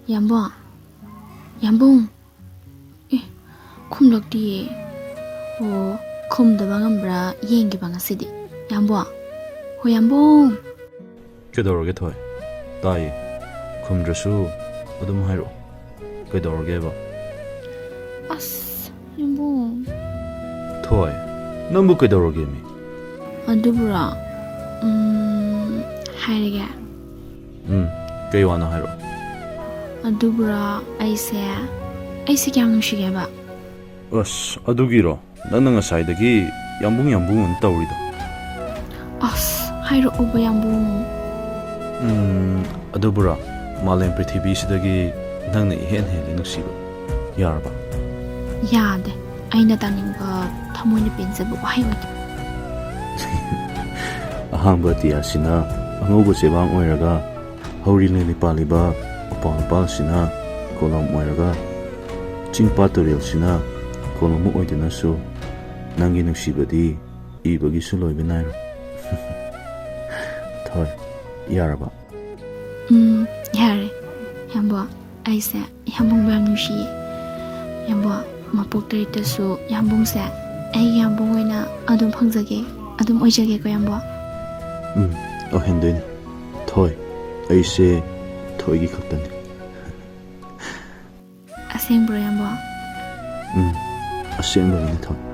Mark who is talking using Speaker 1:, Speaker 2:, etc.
Speaker 1: ꯌꯥꯝꯕꯣ ꯌꯥꯝꯕꯨꯡ ꯈꯨꯝꯂꯛꯇꯤꯌꯦ ꯑꯣ ꯈꯨꯝꯗꯕ ꯉꯝꯕ꯭ꯔꯥ ꯌꯦꯡꯒꯦꯕ ꯉꯁꯤꯗꯤ ꯌꯥꯝꯕꯣ ꯍꯣꯏ ꯌꯥꯝꯕꯨꯡ
Speaker 2: ꯀꯩꯗꯧꯔꯒꯦ ꯊꯣꯏ ꯇꯥꯏꯌꯦ ꯈꯨꯝꯗ꯭ꯔꯁꯨ ꯑꯗꯨꯝ ꯍꯥꯏꯔꯛꯑꯣ ꯀꯩꯗꯧꯔꯒꯦꯕ
Speaker 1: ꯑꯁ ꯌꯥꯝꯕꯨꯡ
Speaker 2: ꯊꯣꯏ ꯅꯪꯕꯨ ꯀꯩꯗꯧꯔꯒꯦ ꯃꯤ
Speaker 1: ꯑꯗꯨꯕꯨꯔꯣ ꯍꯥꯏꯔꯒꯦ
Speaker 2: ꯀꯩ ꯋꯥꯅꯣ ꯍꯥꯏꯔꯛꯑꯣ
Speaker 1: ꯑꯗꯨꯕꯨꯔꯣ ꯑꯩꯁꯦ ꯀꯌꯥꯝ ꯅꯨꯡꯁꯤꯒꯦꯕ
Speaker 2: ꯑꯁ ꯑꯗꯨꯒꯤꯔꯣ ꯅꯪꯅ ꯉꯁꯥꯏꯗꯒꯤ ꯌꯥꯝꯕꯨꯡ ꯌꯥꯝꯕꯨꯡ ꯑꯅ ꯇꯧꯔꯤꯗꯣ
Speaker 1: ꯑꯁ ꯍꯥꯏꯔꯛꯎꯕ ꯌꯥꯝꯕꯨꯡ
Speaker 2: ꯑꯗꯨꯕꯨꯔꯣ ꯃꯥꯂꯦꯝ ꯄ꯭ꯔꯤꯊꯤꯕꯤꯁꯤꯗꯒꯤ ꯅꯪꯅ ꯏꯍꯦꯟ ꯍꯦꯜꯂꯤ ꯅꯨꯡꯁꯤꯕ ꯌꯥꯔꯕ
Speaker 1: ꯌꯥꯗꯦ ꯑꯩꯅ ꯇꯥꯅꯤꯡꯕ ꯊꯃꯣꯏꯅ ꯄꯦꯟꯖꯕ ꯋꯥꯍꯩ ꯑꯣꯏꯗꯦ
Speaker 2: ꯑꯍꯥꯡꯕ ꯑꯇꯤꯌꯥꯁꯤꯅ ꯑꯉꯧꯕ ꯆꯦꯕꯥꯡ ꯑꯣꯏꯔꯒ ꯍꯧꯔꯤꯂꯩ ꯄꯥꯜꯂꯤꯕ ꯎꯄꯥꯜ ꯋꯥꯄꯥꯜꯁꯤꯅ ꯀꯣꯂꯣꯝ ꯑꯣꯏꯔꯒ ꯆꯤꯡꯄꯥꯠ ꯇꯨꯔꯦꯜꯁꯤꯅ ꯀꯣꯂꯣꯝ ꯑꯣꯏꯗꯨꯅꯁꯨ ꯅꯪꯒꯤ ꯅꯨꯡꯁꯤꯕꯗꯤ ꯏꯕꯒꯤꯁꯨ ꯂꯣꯏꯕ ꯅꯥꯏꯔꯣꯏ ꯊꯣꯏ ꯌꯥꯔꯕ
Speaker 1: ꯌꯥꯔꯦ ꯌꯥꯝꯕꯣ ꯑꯩꯁꯦ ꯌꯥꯝꯕꯨꯡꯕꯨ ꯌꯥꯝ ꯅꯨꯡꯁꯤꯌꯦ ꯌꯥꯝꯕꯣ ꯃꯄꯣꯛ ꯇꯔꯦꯠꯇꯁꯨ ꯌꯥꯝꯕꯨꯡꯁꯦ ꯑꯩꯒꯤ ꯌꯥꯝꯕꯨꯡ ꯑꯣꯏꯅ ꯑꯗꯨꯝ ꯐꯪꯖꯒꯦ ꯑꯗꯨꯝ ꯑꯣꯏꯖꯒꯦꯀꯣ ꯌꯥꯝꯕꯣ
Speaker 2: ꯑꯣꯏꯍꯟꯗꯣꯏꯅꯤ ꯊꯣꯏ ꯑꯩꯁꯦ ꯊꯣꯏꯒꯤ ꯈꯛꯇꯅꯤ
Speaker 1: ꯑꯁꯦꯡꯕ꯭ꯔꯣ ꯌꯥꯝꯕꯣ
Speaker 2: ꯑꯁꯦꯡꯕꯒꯤꯅꯤ ꯊꯣꯏ